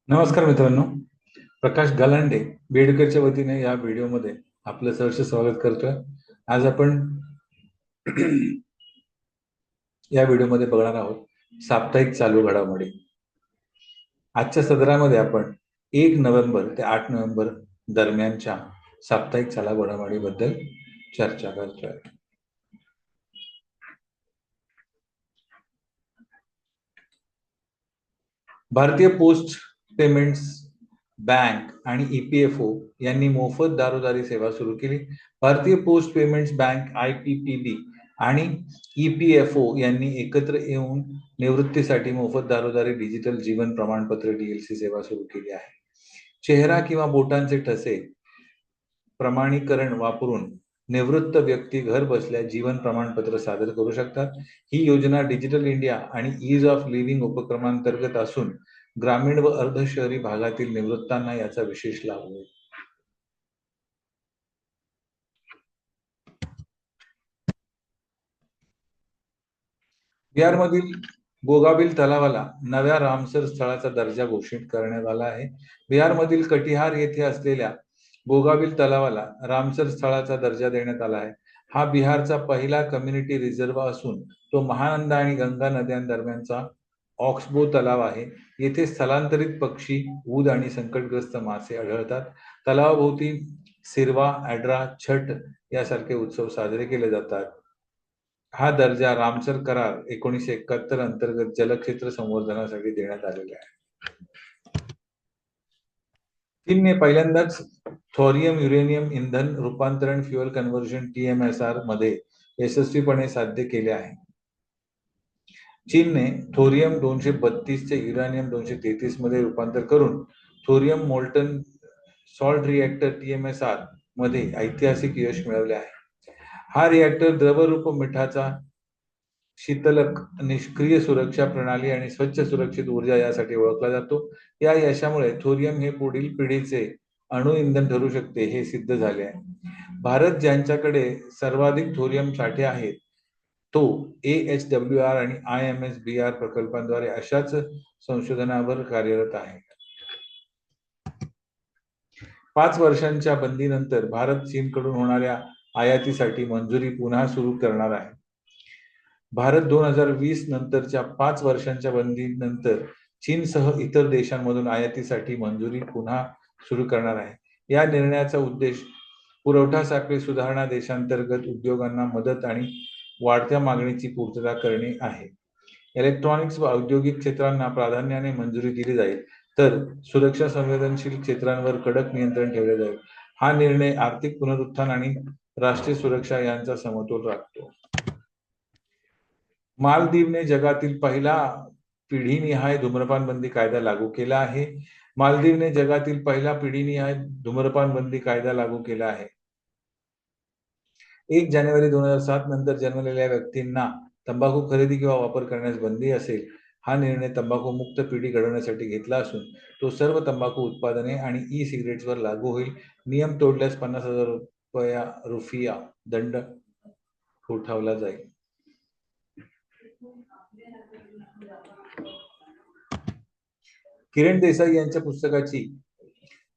नमस्कार मित्रांनो, प्रकाश गलांडे बेडकरच्या वतीने या व्हिडिओमध्ये आपलं सहर्ष स्वागत करतोय. आज आपण या व्हिडिओमध्ये बघणार आहोत साप्ताहिक चालू घडामोडी. आजच्या सदरामध्ये आपण 1 नोव्हेंबर ते 8 नोव्हेंबर दरम्यानच्या साप्ताहिक चालू घडामोडीबद्दल चर्चा करतोय. भारतीय पोस्ट पेमेंट्स बँक आणि ईपीएफओ यांनी मोफत दारोदारी सेवा सुरू केली. भारतीय पोस्ट पेमेंट्स बँक IPPB आणि ईपीएफओ यांनी एकत्र येऊन निवृत्तीसाठी मोफत दारोदारी डिजिटल जीवन प्रमाणपत्र DLC सेवा सुरू केली आहे. चेहरा किंवा बोटांचे ठसे प्रमाणीकरण वापरून निवृत्त व्यक्ती घर बसल्या जीवन प्रमाणपत्र सादर करू शकतात. ही योजना डिजिटल इंडिया आणि ईज ऑफ लिव्हिंग उपक्रमांतर्गत असून ग्रामीण व अर्ध शहरी भागातील निवृत्तांना याचा विशेष लाभ होईल. बिहारमधील बोगाबिल तलावाला नव्या रामसर स्थळाचा दर्जा घोषित करण्यात आला आहे. बिहारमधील कटिहार येथे असलेल्या बोगाबिल तलावाला रामसर स्थळाचा दर्जा देण्यात आला आहे. हा बिहारचा पहिला कम्युनिटी रिझर्व असून तो महानंदा आणि गंगा नद्यांदरम्यानचा ऑक्सबो तलाव आहे. येथे स्थलांतरित पक्षी, ऊद आणि संकटग्रस्त मासे आढळतात. तलावाभोवती सिरवा, अड्रा, छठ यासारखे उत्सव साजरे केले जातात. हा दर्जा रामसर करार 1971 अंतर्गत जलक्षेत्र संवर्धनासाठी देण्यात आलेला आहे. चीनने पहिल्यांदाच थोरियम युरेनियम इंधन रूपांतरण फ्युएल कन्व्हर्जन TMSR मध्ये यशस्वीपणे साध्य केले आहे. चीनने थोरियम 232 चे युरेनियम 233 मध्ये रूपांतर करून thorium molten salt reactor TMSR मध्ये ऐतिहासिक यश मिळवले आहे. हा रिएक्टर द्रवरूप मिठाचा शीतलक, निष्क्रिय सुरक्षा प्रणाली आणि स्वच्छ सुरक्षित ऊर्जा यासाठी ओळखला जातो. या यशामुळे थोरियम हे पुढील पिढीचे अणु इंधन ठरू शकते हे सिद्ध झाले आहे. भारत ज्यांच्याकडे सर्वाधिक थोरियम साठे आहेत तो AHWR आणि IMSBR प्रकल्पांद्वारे अशाच संशोधनावर कार्यरत आहे. 5 वर्षांच्या बंदीनंतर भारत चीनकडून होणाऱ्या आयातीसाठी मंजुरी पुन्हा सुरू करणार आहे. भारत 2020 नंतरच्या 5 वर्षांच्या बंदीनंतर चीनसह इतर देशांमधून आयातीसाठी मंजुरी पुन्हा सुरू करणार आहे. या निर्णयाचा उद्देश पुरवठा साखळी सुधारणा, देशांतर्गत उद्योगांना मदत आणि वाढत्या मागणीची पूर्तता करणे आहे. इलेक्ट्रॉनिक्स व औद्योगिक क्षेत्रांना प्राधान्याने मंजुरी दिली जाईल, तर सुरक्षा संवेदनशील क्षेत्रांवर कडक नियंत्रण ठेवले जाईल. हा निर्णय आर्थिक पुनरुत्थान आणि राष्ट्रीय सुरक्षा यांचा समतोल राखतो. मालदीवने जगातील पहिला पिढीनिहाय धूम्रपान बंदी कायदा लागू केला आहे. मालदीवने जगातील पहिला पिढीनिहाय धूम्रपान बंदी कायदा लागू केला आहे. 1 जानेवारी 2007 नंतर जन्मलेल्या व्यक्तींना तंबाखू खरेदी किंवा वापर करण्यास बंदी असेल. हा निर्णय तंबाखू मुक्त पिढी घडवण्यासाठी घेतला असून तो सर्व तंबाखू उत्पादने आणि ई-सिगारेट्सवर लागू होईल. नियम तोडल्यास 50,000 रुपया दंड ठोठावला जाईल. किरण देसाई यांच्या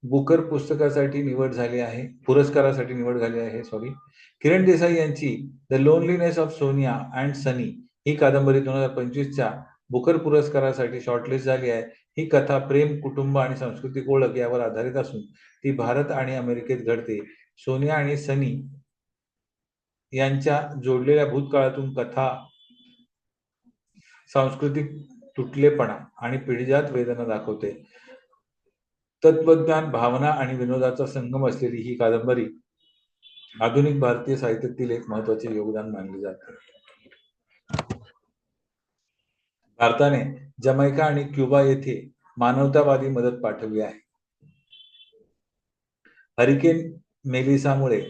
बुकर पुस्तकासाठी निवड झाली आहे, पुरस्कारासाठी निवड झाली आहे. किरण देसाई यांची the loneliness of Sonia and Sunny ही कादंबरी 2025च्या बुकर पुरस्कारासाठी शॉर्टलिस्ट झाली आहे. ही कथा प्रेम, कुटुंब आणि सांस्कृतिक ओळख यावर आधारित असून ती भारत आणि अमेरिकेत घडते. सोनिया आणि सनी यांच्या जोडलेल्या भूतकाळातून कथा सांस्कृतिक तुटलेपणा आणि पिढीजात वेदना दाखवते. तत्वज्ञान, भावना आणि विनोदाचा संगम असलेली ही कादंबरी आधुनिक भारतीय साहित्यातील एक महत्त्वाचे योगदान मानले जाते. भारताने जमैका आणि क्युबा येथे मानवतावादी मदत पाठवली आहे. हरिकेन मेलिसामुळे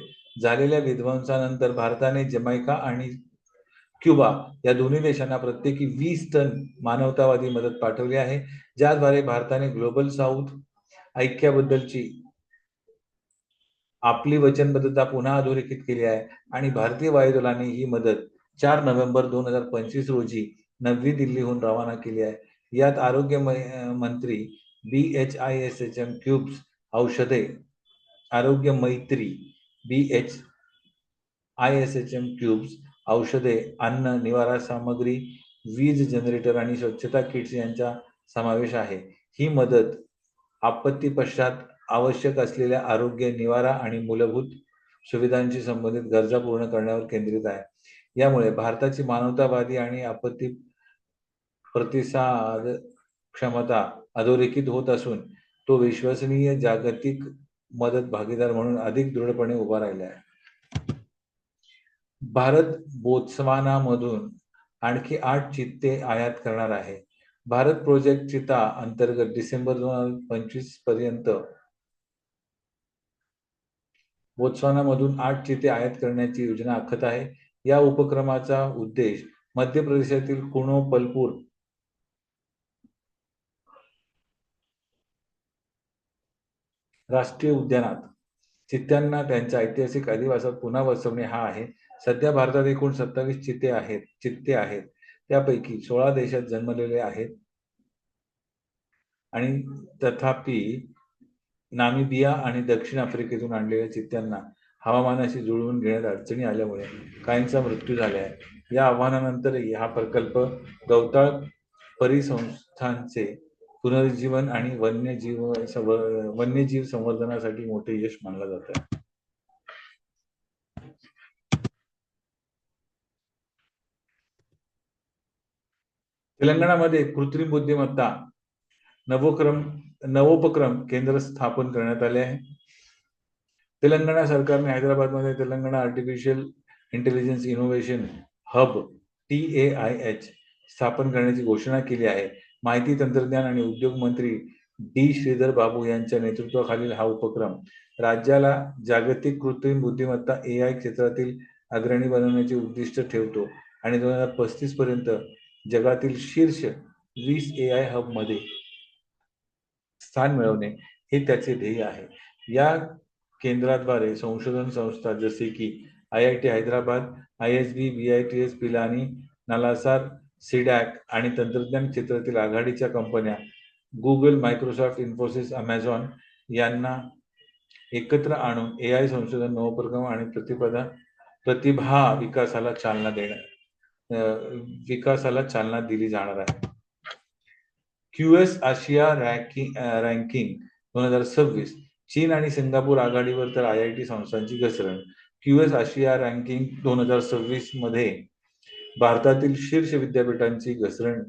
झालेल्या विध्वंसानंतर भारताने जमैका आणि क्युबा या दोन्ही देशांना प्रत्येकी 20 टन मानवतावादी मदत पाठवली आहे, ज्याद्वारे भारताने ग्लोबल साऊथ ऐक्याबद्दलची आपली वचनबद्धता पुन्हा अधोरेखित केली आहे आणि भारतीय वायुदलाने ही मदत 4 नोव्हेंबर 2025 रोजी नवी दिल्लीहून रवाना केली आहे. यात आरोग्य मंत्री BHISHM क्यूब्स औषधे, आरोग्य मैत्री BHISHM क्यूब्स औषधे, अन्न, निवारा सामग्री, वीज जनरेटर आणि स्वच्छता किट्स यांचा समावेश आहे. ही मदत आपत्ती पश्चात आवश्यक असलेल्या आरोग्य, निवारा आणि मूलभूत सुविधांशी संबंधित गरजा पूर्ण करण्यावर केंद्रित आहे. यामुळे भारताची मानवतावादी आणि आपत्ती प्रतिसाद क्षमता अधोरेखित होत असून तो विश्वसनीय जागतिक मदत भागीदार म्हणून अधिक दृढपणे उभा राहिला आहे. भारत बोत्सवानामधून आणखी 8 चित्ते आयात करणार आहे. भारत प्रोजेक्ट चिता अंतर्गत डिसेंबर 2025 पर्यंत बोत्सवानामधून 8 चिते आयात करण्याची योजना आखत आहे. या उपक्रमाचा उद्देश मध्य प्रदेशातील कुनो पलपूर राष्ट्रीय उद्यानात चित्त्यांना त्यांच्या ऐतिहासिक अधिवासात पुन्हा बसवणे हा आहे. सध्या भारतात एकूण 27 चित्ते आहेत. त्यापैकी 16 देशात जन्मलेले आहेत आणि तथापि नामिबिया आणि दक्षिण आफ्रिकेतून आणलेल्या चित्त्यांना हवामानाशी जुळवून घेण्यात अडचणी आल्यामुळे काहींचा मृत्यू झाला आहे. या आव्हानानंतरही हा प्रकल्प गवताळ परिसंस्थांचे पुनरुज्जीवन आणि वन्यजीव संवर्धनासाठी मोठे यश मानला जात आहे. तेलंगणामध्ये कृत्रिम बुद्धिमत्ता नवोपक्रम केंद्र स्थापन करण्यात आले आहे. तेलंगणा सरकारने हैदराबादमध्ये Telangana artificial intelligence innovation hub TAIH स्थापन करण्याची घोषणा केली आहे. माहिती तंत्रज्ञान आणि उद्योग मंत्री D. श्रीधर बाबू यांच्या नेतृत्वाखालील हा उपक्रम राज्याला जागतिक कृत्रिम बुद्धिमत्ता AI क्षेत्रातील अग्रणी बनवण्याचे उद्दिष्ट ठेवतो आणि 2035 पर्यंत जगातील शीर्ष 20 AI हब मध्ये स्थान मिळवणे हे त्याचे ध्येय आहे. या केंद्राद्वारे संशोधन संस्था जसे की IIT Hyderabad, ISB, BITS Pilani, NALSAR, CDAC आणि तंत्रज्ञान क्षेत्रातील आघाडीच्या कंपन्या गुगल, मायक्रोसॉफ्ट, इन्फोसिस, अमेझॉन यांना एकत्र आणून AI संशोधन, नवोपक्रम आणि प्रतिभा विकासाला चालना दिली जाणार आहे. QS आशिया रँकिंग 2026 चीन आणि सिंगापूर आघाडीवर तर IIT संस्थांची घसरण. QS आशिया रँकिंग 2026 मध्ये भारतातील शीर्ष विद्यापीठांची घसरण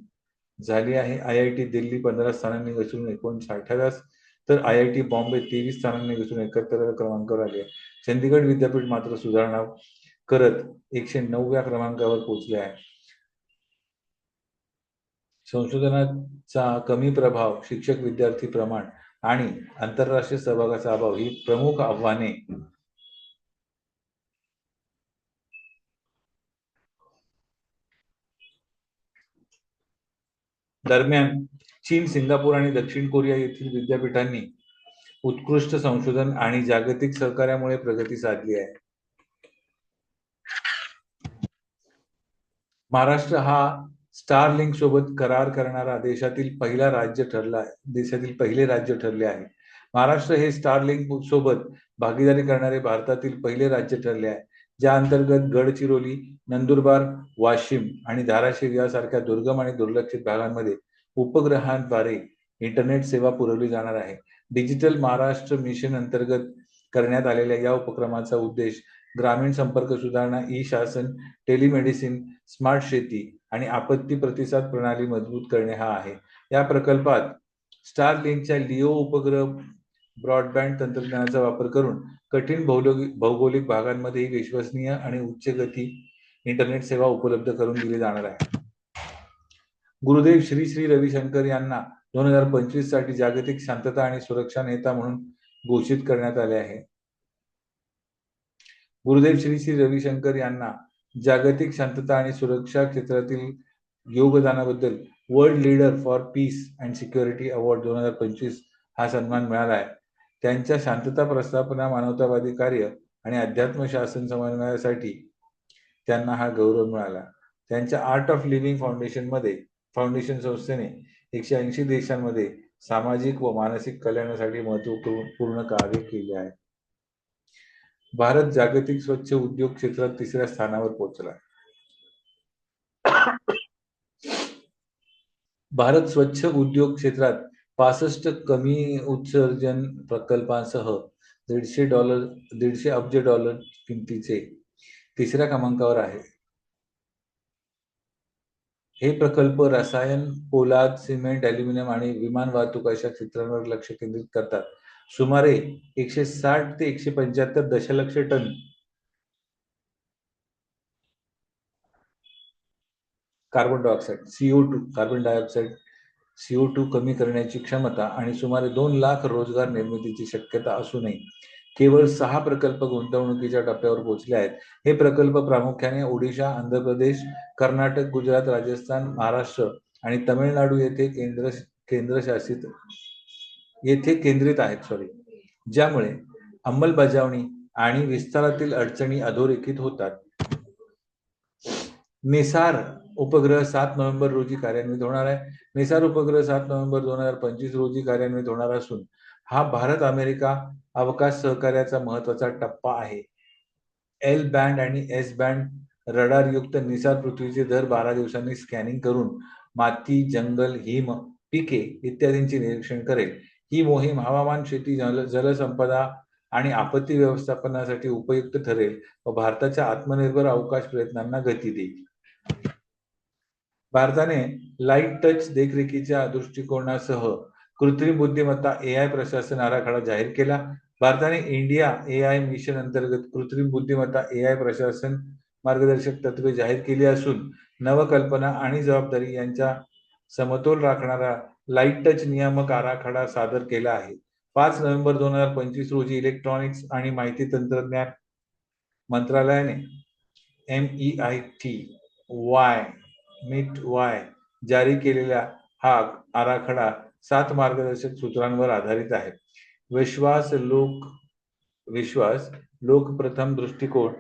झाली आहे. IIT दिल्ली 15 स्थानांनी घसरून 59व्या, तर IIT बॉम्बे 23 स्थानांनी घसरून 71व्या क्रमांकावर आली आहे. चंदीगड विद्यापीठ मात्र सुधारणा करत 109व्या क्रमांकावर पोहोचले आहे. संशोधनाचा कमी प्रभाव, शिक्षक विद्यार्थी प्रमाण आणि आंतरराष्ट्रीय सहभागाचा अभाव ही प्रमुख आव्हाने दरम्यान चीन, सिंगापूर आणि दक्षिण कोरिया येथील विद्यापीठांनी उत्कृष्ट संशोधन आणि जागतिक सहकार्यामुळे प्रगती साधली आहे. महाराष्ट्र हा स्टारलिंक सोबत करार करणारा देशातील पहिले राज्य ठरले आहे. महाराष्ट्र हे स्टारलिंक सोबत भागीदारी करणारे भारतातील पहिले राज्य ठरले आहे, ज्या अंतर्गत गडचिरोली, नंदुरबार, वाशिम आणि धाराशिव यासारख्या दुर्गम आणि दुर्लक्षित भागांमध्ये उपग्रहांद्वारे इंटरनेट सेवा पुरवली जाणार आहे. डिजिटल महाराष्ट्र मिशन अंतर्गत करण्यात आलेल्या या उपक्रमाचा उद्देश ग्रामीण संपर्क सुधारणा, ई शासन, टेलिमेडिसिन, स्मार्ट शेती आणि आपत्ती प्रतिसाद प्रणाली मजबूत करणे हा आहे. या प्रकल्पात स्टारलिंकच्या लिओ उपग्रह ब्रॉडबँड तंत्रज्ञानाचा वापर करून कठीण भौगोलिक भागांमध्ये विश्वसनीय आणि उच्च गती इंटरनेट सेवा उपलब्ध करून दिली जाणार आहे. गुरुदेव श्री श्री रविशंकर यांना 2025 साठी जागतिक शांतता आणि सुरक्षा नेता म्हणून घोषित करण्यात आले आहे. गुरुदेव श्री श्री रविशंकर यांना जागतिक शांतता आणि सुरक्षा क्षेत्रातील योगदानाबद्दल world leader for peace and security award 2025 हा सन्मान मिळाला आहे. त्यांच्या शांतता प्रस्थापना, मानवतावादी कार्य आणि अध्यात्म शासन समन्वयासाठी त्यांना हा गौरव मिळाला. त्यांच्या आर्ट ऑफ लिव्हिंग फाउंडेशन संस्थेने 180 देशांमध्ये सामाजिक व मानसिक कल्याणासाठी महत्वपूर्ण कार्य केले आहे. भारत जागतिक स्वच्छ उद्योग क्षेत्रात 3ऱ्या स्थानावर पोहोचला. भारत स्वच्छ उद्योग क्षेत्रात 65 कमी उत्सर्जन प्रकल्पांसह $150 अब्ज किमतीचे 3ऱ्या क्रमांकावर आहे. हे प्रकल्प रसायन, पोलाद, सिमेंट, ॲल्युमिनियम आणि विमान वाहतूक अशा क्षेत्रांवर लक्ष केंद्रित करतात. सुमारे 160 ते 175 दशलक्ष ton carbon dioxide carbon dioxide CO2 कमी करण्याची क्षमता आणि सुमारे 2 लाख रोजगार निर्मितीची शक्यता असूनही केवळ 6 प्रकल्प गुंतवणुकीच्या टप्प्यावर पोहोचले आहेत. हे प्रकल्प प्रामुख्याने ओडिशा, आंध्र प्रदेश, कर्नाटक, गुजरात, राजस्थान, महाराष्ट्र आणि तमिळनाडू येथे केंद्रित आहेत. ज्यामुळे अंमलबजावणी आणि विस्तारातील अडचणी अधोरेखित होतात. निसार उपग्रह 7 नोव्हेंबर रोजी कार्यान्वित होणार आहे. निसार उपग्रह 7 नोव्हेंबर 2025 रोजी कार्यान्वित होणार असून हा भारत अमेरिका अवकाश सहकार्याचा महत्वाचा टप्पा आहे. एल बँड आणि एस बँड रडारयुक्त निसार पृथ्वीचे दर 12 दिवसांनी स्कॅनिंग करून माती, जंगल, हिम, पिके इत्यादींचे निरीक्षण करेल. ही मोहीम हवामान, शेती, जलसंपदा आणि आपत्ती व्यवस्थापनासाठी उपयुक्त ठरेल व भारताच्या आत्मनिर्भर अवकाश प्रयत्नांना गती देईल. भारताने लाईट टच देखरेखीच्या दृष्टिकोनासह कृत्रिम बुद्धिमत्ता AI प्रशासन आराखडा जाहीर केला. भारताने इंडिया AI मिशन अंतर्गत कृत्रिम बुद्धिमत्ता AI प्रशासन मार्गदर्शक तत्वे जाहीर केली असून नवकल्पना आणि जबाबदारी यांचा समतोल राखणारा लाईट टच नियामक आराखडा सादर केला आहे. 5 नोव्हेंबर 2025 रोजी इलेक्ट्रॉनिक्स आणि माहिती तंत्रज्ञान मंत्रालयाने MeitY जारी केलेला हा आराखडा 7 मार्गदर्शक सूत्रांवर आधारित आहे. विश्वास, लोक प्रथम दृष्टिकोन,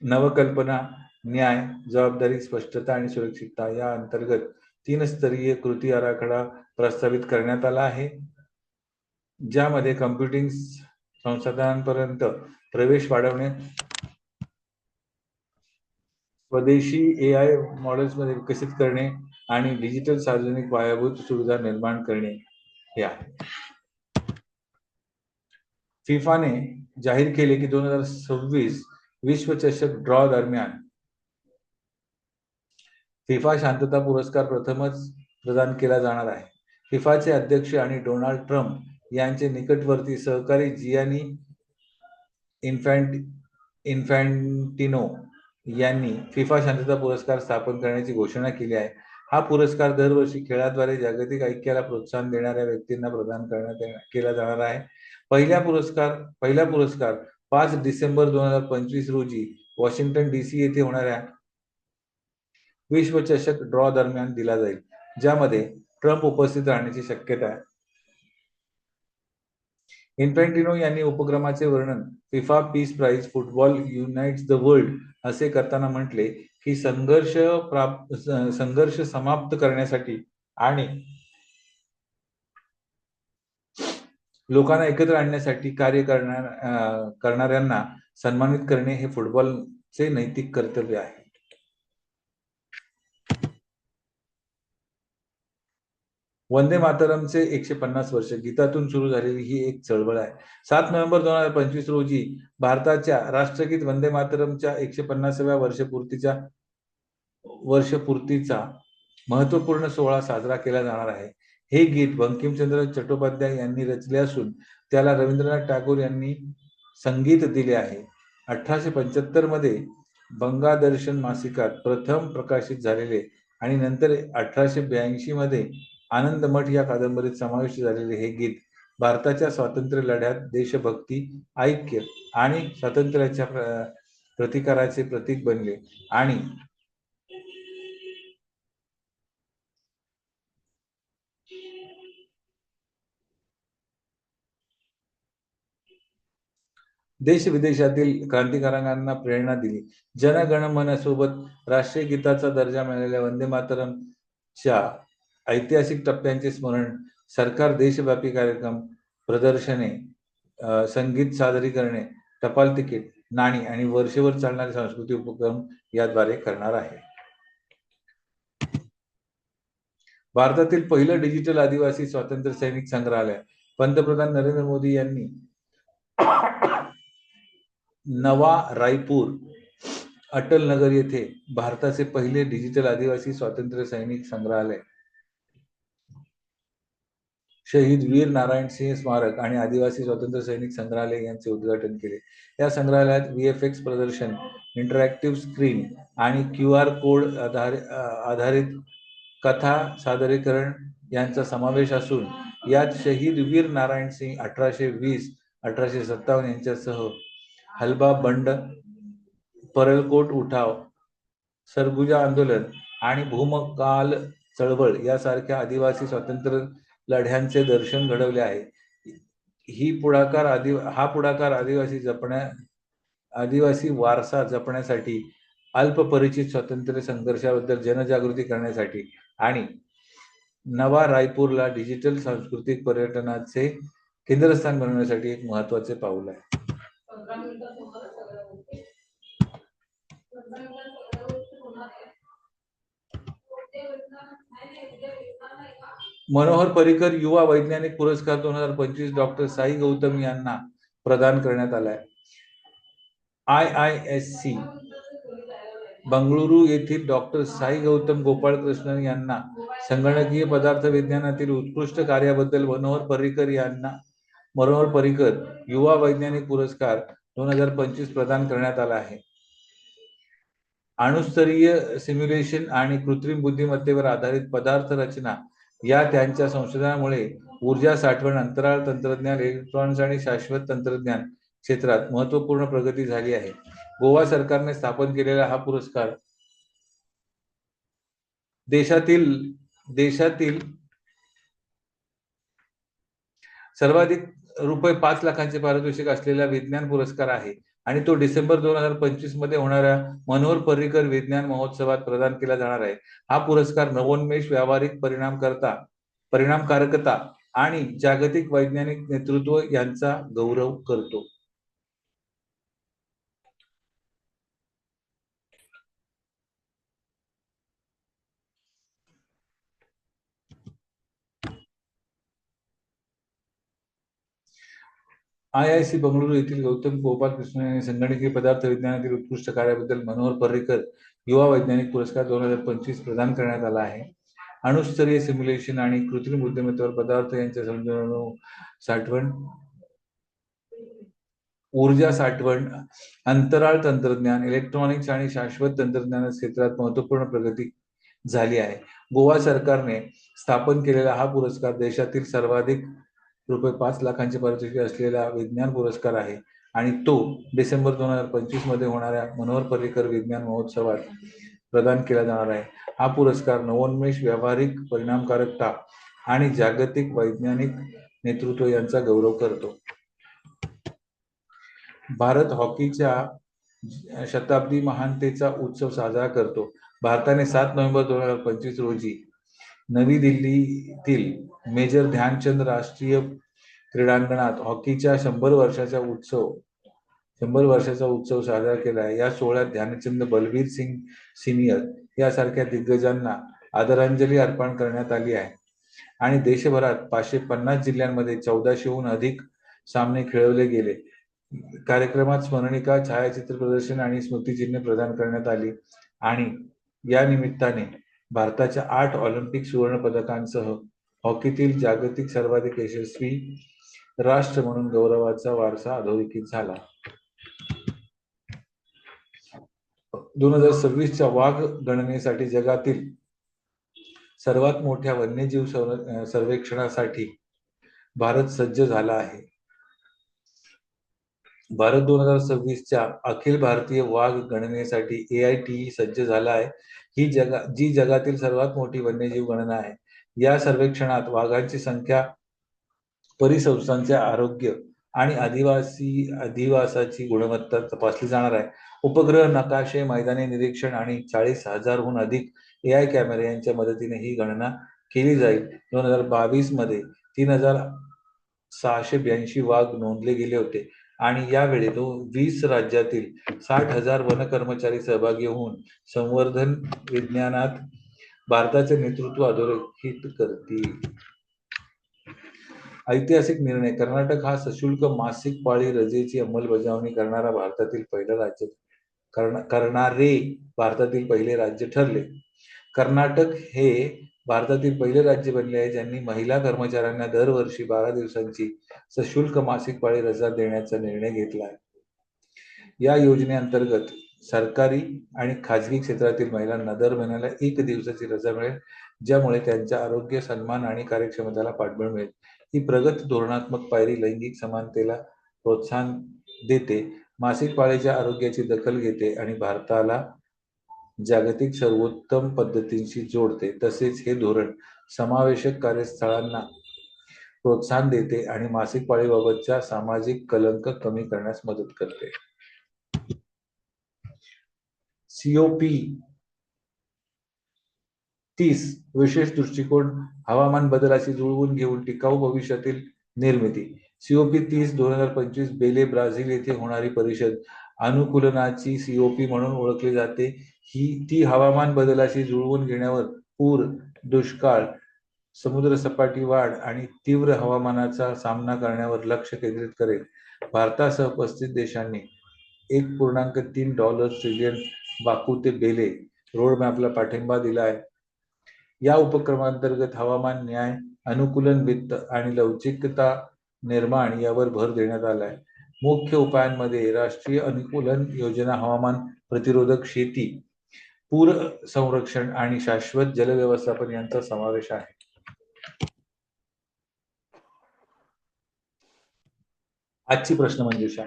नवकल्पना, न्याय, जबाबदारी, स्पष्टता आणि सुरक्षितता या अंतर्गत 3 स्तरीय कृती आराखडा प्रस्तावित करण्यात आला आहे, ज्यामध्ये कम्प्युटिंग संसाधनांपर्यंत प्रवेश वाढवणे, स्वदेशी AI मॉडेल्समध्ये विकसित करणे आणि डिजिटल सार्वजनिक पायाभूत सुविधा निर्माण करणे हे आहे. फिफाने जाहीर केले की 2026 विश्वचषक ड्रॉ दरम्यान फिफा शांतता पुरस्कार प्रथमच प्रदान केला जाणार आहे. फिफाचे अध्यक्ष आणि डोनाल्ड ट्रम्प यांचे निकटवर्ती सहकारी जियानी इन्फॅन्टिनो यांनी फिफा शांतता पुरस्कार स्थापन करण्याची घोषणा केली आहे. हा पुरस्कार दरवर्षी खेळाद्वारे जागतिक ऐक्याला प्रोत्साहन देणाऱ्या व्यक्तींना प्रदान केला जाणार आहे. पहिला पुरस्कार 5 डिसेंबर 2025 रोजी वॉशिंग्टन DC येथे होणाऱ्या विश्वचषक ड्रॉ दरम्यान दिला जाईल, ज्यामध्ये ट्रम्प उपस्थित राहण्याची शक्यता आहे. इन्फॅन्टिनो यांनी उपक्रमाचे वर्णन FIFA peace prize football unites the world असे करताना म्हटले की संघर्ष समाप्त करण्यासाठी आणि लोकांना एकत्र आणण्यासाठी कार्य करणाऱ्यांना सन्मानित करणे हे फुटबॉलचे नैतिक कर्तव्य आहे. वंदे मातरमचे 150 वर्ष गीतातून सुरू झालेली ही एक चळवळ आहे. 7 नोव्हेंबर 2025 रोजी भारताच्या राष्ट्रगीत वंदे मातरमच्या 150व्या वर्षपूर्तीचा महत्वपूर्ण सोहळा साजरा केला जाणार आहे. हे गीत बंकिमचंद्र चट्टोपाध्याय यांनी रचले असून त्याला रवींद्रनाथ टागोर यांनी संगीत दिले आहे. 1875 मध्ये बंगादर्शन मासिकात प्रथम प्रकाशित झालेले आणि नंतर 1882 मध्ये आनंद मठ या कादंबरीत समाविष्ट झालेले हे गीत भारताच्या स्वातंत्र्य लढ्यात देशभक्ती, ऐक्य आणि स्वातंत्र्याच्या प्रतिकाराचे प्रतीक बनले आणि देश विदेशातील क्रांतिकारकांना प्रेरणा दिली. जन गण मन सोबत राष्ट्रीय गीताचा दर्जा मिळालेल्या वंदे मातरमच्या ऐतिहासिक टप्प्यांचे स्मरण, सरकार देशव्यापी कार्यक्रम, प्रदर्शने, संगीत सादरीकरणे, टपाल तिकीट, नाणी आणि वर्षभर चालणारे सांस्कृतिक उपक्रम याद्वारे करणार आहे. भारतातील पहिलं डिजिटल आदिवासी स्वातंत्र्य सैनिक संग्रहालय. पंतप्रधान नरेंद्र मोदी यांनी नवा रायपूर अटल नगर येथे भारताचे पहिले डिजिटल आदिवासी स्वातंत्र्य सैनिक संग्रहालय, शहीद वीर नारायण सिंह स्मारक आणि आदिवासी स्वातंत्र्य सैनिक संग्रहालय यांचे उद्घाटन केले. या संग्रहालयात VFX प्रदर्शन, इंटरॅक्टिव्ह स्क्रीन आणि QR कोड आधारित कथा सादरीकरण यांचा समावेश असून यात शहीद वीर नारायण सिंह 1820-1857 यांच्यासह हलबा बंड, परलकोट उठाव, सरगुजा आंदोलन आणि भूमकाल चळवळ यासारख्या आदिवासी स्वातंत्र्य लढ्यांचे दर्शन घडवले आहे. हा पुढाकार आदिवासी वारसा जपण्यासाठी, अल्पपरिचित स्वातंत्र्य संघर्षाबद्दल जनजागृती करण्यासाठी आणि नवा रायपूरला डिजिटल सांस्कृतिक पर्यटनाचे केंद्रस्थान बनवण्यासाठी एक महत्वाचे पाऊल आहे. मनोहर पर्रिकर युवा वैज्ञानिक पुरस्कार 2025 डॉक्टर साई गौतम यांना प्रदान करण्यात आलाय. IISc बंगळुरू येथील डॉक्टर साई गौतम गोपाळकृष्णन यांना संगणकीय पदार्थ विज्ञानातील उत्कृष्ट कार्याबद्दल मनोहर पर्रिकर युवा वैज्ञानिक पुरस्कार 2025 प्रदान करण्यात आला आहे. अणुस्तरीय सिम्युलेशन आणि कृत्रिम बुद्धिमत्तेवर आधारित पदार्थ रचना या त्यांच्या संशोधनामुळे ऊर्जा साठवण, अंतराळ तंत्रज्ञान, इलेक्ट्रॉनिक्स आणि शाश्वत तंत्रज्ञान क्षेत्रात महत्वपूर्ण प्रगती झाली आहे. गोवा सरकारने स्थापन केलेला हा पुरस्कार देशातील सर्वाधिक ₹5 लाखांचे पारितोषिक असलेला विज्ञान पुरस्कार आहे आणि तो डिसेंबर 2025 मध्ये होणाऱ्या मनोहर पर्रिकर विज्ञान महोत्सवात प्रदान केला जाणार आहे. हा पुरस्कार नवोन्मेष, व्यावहारिक परिणामकारकता आणि जागतिक वैज्ञानिक नेतृत्व यांचा गौरव करतो. IISc बंगळुरू येथील गौतम गोपालकृष्णन यांनी संगणकीय पदार्थ विज्ञानातील उत्कृष्ट कार्याबद्दल मनोहर पर्रिकर युवा वैज्ञानिक पुरस्कार 2025 प्रदान करण्यात आला आहे. अणुस्तरीय सिम्युलेशन आणि कृत्रिम बुद्धिमत्तेवर पदार्थ यांच्या संशोधन, साठवण, ऊर्जा साठवण, अंतराळ तंत्रज्ञान, इलेक्ट्रॉनिक्स आणि शाश्वत तंत्रज्ञान क्षेत्रात महत्वपूर्ण प्रगती झाली आहे. गोवा सरकारने स्थापन केलेला हा पुरस्कार देशातील सर्वाधिक ₹5 लाखांचे पारितोषिक असलेला विज्ञान पुरस्कार आहे आणि तो डिसेंबर 2025 मध्ये होणाऱ्या मनोहर पर्रिकर विज्ञान महोत्सवात प्रदान केला जाणार आहे. हा पुरस्कार नवोन्मेष, व्यावहारिक परिणामकारकता आणि जागतिक वैज्ञानिक नेतृत्व यांचा गौरव करतो. भारत हॉकीच्या शताब्दी महानतेचा उत्सव साजरा करतो. भारताने 7 नोव्हेंबर 2025 रोजी नवी दिल्लीतील मेजर ध्यानचंद राष्ट्रीय क्रीडांगणात हॉकीच्या 100 वर्षाचा उत्सव साजरा केला आहे. या सोहळ्यात ध्यानचंद, बलबीर सिंग सिनियर यासारख्या दिग्गजांना आदरांजली अर्पण करण्यात आली आहे आणि देशभरात 550 जिल्ह्यांमध्ये 1400हून अधिक सामने खेळवले गेले. कार्यक्रमात स्मरणिका, छायाचित्र प्रदर्शन आणि स्मृतिचिन्हे प्रदान करण्यात आली आणि या निमित्ताने भारताच्या 8 ऑलिम्पिक सुवर्ण पदकांसह हॉकीतील जागतिक सर्वाधिक यशस्वी राष्ट्र म्हणून गौरवाचा वारसा अधोरेखित झाला. 2026च्या वाघ गणनेसाठी जगातील सर्वात मोठ्या वन्यजीव सर्वेक्षणासाठी भारत सज्ज झाला आहे. भारत 2026च्या अखिल भारतीय वाघ गणनेसाठी AITE सज्ज झाला आहे. जी जगातील सर्वात मोठी वन्यजीव गणना आहे. या सर्वेक्षणात वाघांची संख्या, परिसंस्थांचे आरोग्य आणि अधिवासाची गुणवत्ता तपासली जाणार आहे. उपग्रह नकाशे, मैदानी निरीक्षण आणि 40,000हून अधिक AI कॅमेरे यांच्या मदतीने ही गणना केली जाईल. 2022 मध्ये 3682 वाघ नोंदले गेले होते आणि यावेळी 20 राज्यातील 60,000 वन कर्मचारी सहभागी होऊन संवर्धन विज्ञानात भारताचे नेतृत्व अधोरेखित करतील. ऐतिहासिक निर्णय. कर्नाटक हा सशुल्क मासिक पाळी रजेची अंमलबजावणी करणारे भारतातील पहिले राज्य ठरले. कर्नाटक हे भारतातील पहिले राज्य बनले आहे ज्यांनी महिला कर्मचाऱ्यांना दरवर्षी 12 दिवसांची सशुल्क मासिक पाळी रजा देण्याचा निर्णय घेतला आहे. या योजनेअंतर्गत सरकारी आणि खाजगी क्षेत्रातील महिलांना दर महिन्याला 1 दिवसाची रजा मिळेल, ज्यामुळे त्यांच्या आरोग्य, सन्मान आणि कार्यक्षमतेला पाठबळ मिळेल. ही प्रगत धोरणात्मक पायरी लैंगिक समानतेला प्रोत्साहन देते, मासिक पाळीच्या आरोग्याची दखल घेते आणि भारताला जागतिक सर्वोत्तम पद्धतींशी जोडते. तसेच हे धोरण समावेशक कार्यस्थळांना प्रोत्साहन देते आणि मासिक पाळीबाबतच्या सामाजिक कलंक कमी करण्यास मदत करते. COP 30 विशेष दृष्टिकोन हवामान बदलाशी जुळवून घेऊन टिकाऊ भविष्यातील निर्मिती. COP 30 2025 बेले ब्राझील येथे होणारी परिषद अनुकूलनाची COP म्हणून ओळखली जाते. ती हवामान बदलाशी जुळवून घेण्यावर, पूर, दुष्काळ, समुद्र सपाटी वाढ आणि तीव्र हवामानाचा सामना करण्यावर लक्ष केंद्रित करेल. भारतासह 35 देशांनी $1.3 ट्रिलियन बाकू ते बेले रोडमॅपला पाठिंबा दिला आहे. या उपक्रमांतर्गत हवामान न्याय, अनुकूलन वित्त आणि लवचिकता निर्माण यावर भर देण्यात आला आहे. मुख्य उपायांमध्ये राष्ट्रीय अनुकूलन योजना, हवामान प्रतिरोधक शेती, पूर संरक्षण आणि शाश्वत जल व्यवस्थापन यांचा समावेश आहे. आजची प्रश्नमंजुषा.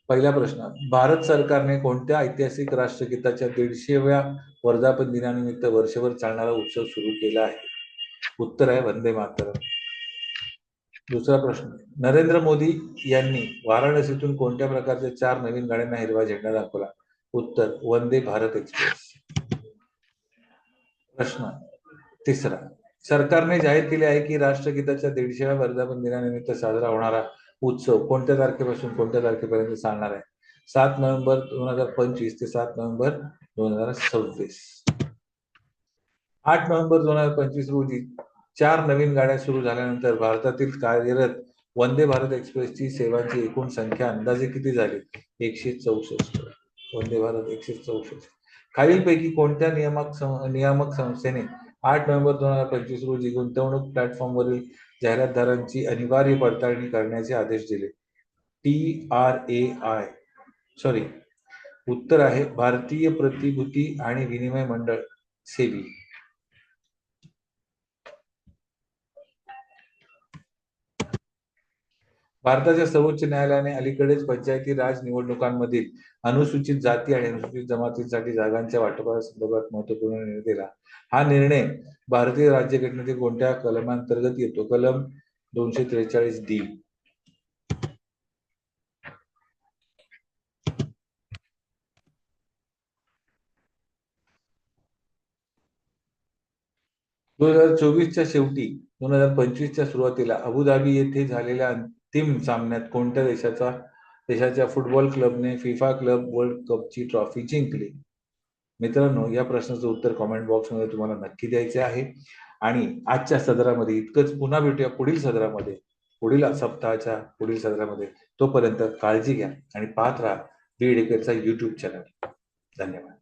पहिला प्रश्न. भारत सरकारने कोणत्या ऐतिहासिक राष्ट्रगीताच्या 150व्या वर्धापन दिनानिमित्त वर्षभर चालणारा उत्सव सुरू केला आहे? उत्तर आहे वंदे मातरम. दुसरा प्रश्न. नरेंद्र मोदी यांनी वाराणसीतून कोणत्या प्रकारच्या 4 नवीन गाड्यांना हिरवा झेंडा दाखवला? उत्तर वंदे भारत एक्सप्रेस. प्रश्न तिसरा. सरकारने जाहीर केले आहे की राष्ट्रगीताच्या 150व्या वर्धापन दिनानिमित्त साजरा होणारा उत्सव कोणत्या तारखेपासून कोणत्या तारखेपर्यंत चालणार आहे? 7 नोव्हेंबर 2025 ते 7 नोव्हेंबर 2026. 8 नोव्हेंबर 2025 रोजी 4 नवीन गाड्या सुरू झाल्यानंतर भारतातील कार्यरत वंदे भारत एक्सप्रेसची सेवांची एकूण संख्या अंदाजे किती झाली? 164. वंदे भारत 164. खालीलपैकी कोणत्या नियामक संस्थेने 8 नोव्हेंबर 2025 रोजी गुंतवणूक प्लॅटफॉर्मवरील जाहिरातदारांची अनिवार्य पडताळणी करण्याचे आदेश दिले? TRAI. उत्तर आहे भारतीय प्रतिभूती आणि विनिमय मंडळ, सेबी. भारताच्या सर्वोच्च न्यायालयाने अलीकडेच पंचायती राज निवडणुकांमधील अनुसूचित जाती आणि अनुसूचित जमातींसाठी जागांच्या वाटपासंदर्भात महत्वपूर्ण निर्णय दिला. हा निर्णय भारतीय राज्यघटनेतील कोणत्या कलमांतर्गत येतो? कलम 243D. च्या शेवटी 2025च्या सुरुवातीला अबुधाबी येथे झालेल्या अंतिम सामन्यात कोणत्या देशाच्या फुटबॉल क्लबने फिफा क्लब वर्ल्ड कपची ट्रॉफी जिंकली? मित्रांनो, या प्रश्नाचं उत्तर कॉमेंट बॉक्समध्ये तुम्हाला नक्की द्यायचे आहे. आणि आजच्या सदरामध्ये इतकंच. पुन्हा भेटूया पुढील सदरामध्ये, पुढील सप्ताहाच्या पुढील सदरामध्ये. तोपर्यंत काळजी घ्या आणि पाहत राहा बीएडकेचा YouTube चॅनल. धन्यवाद.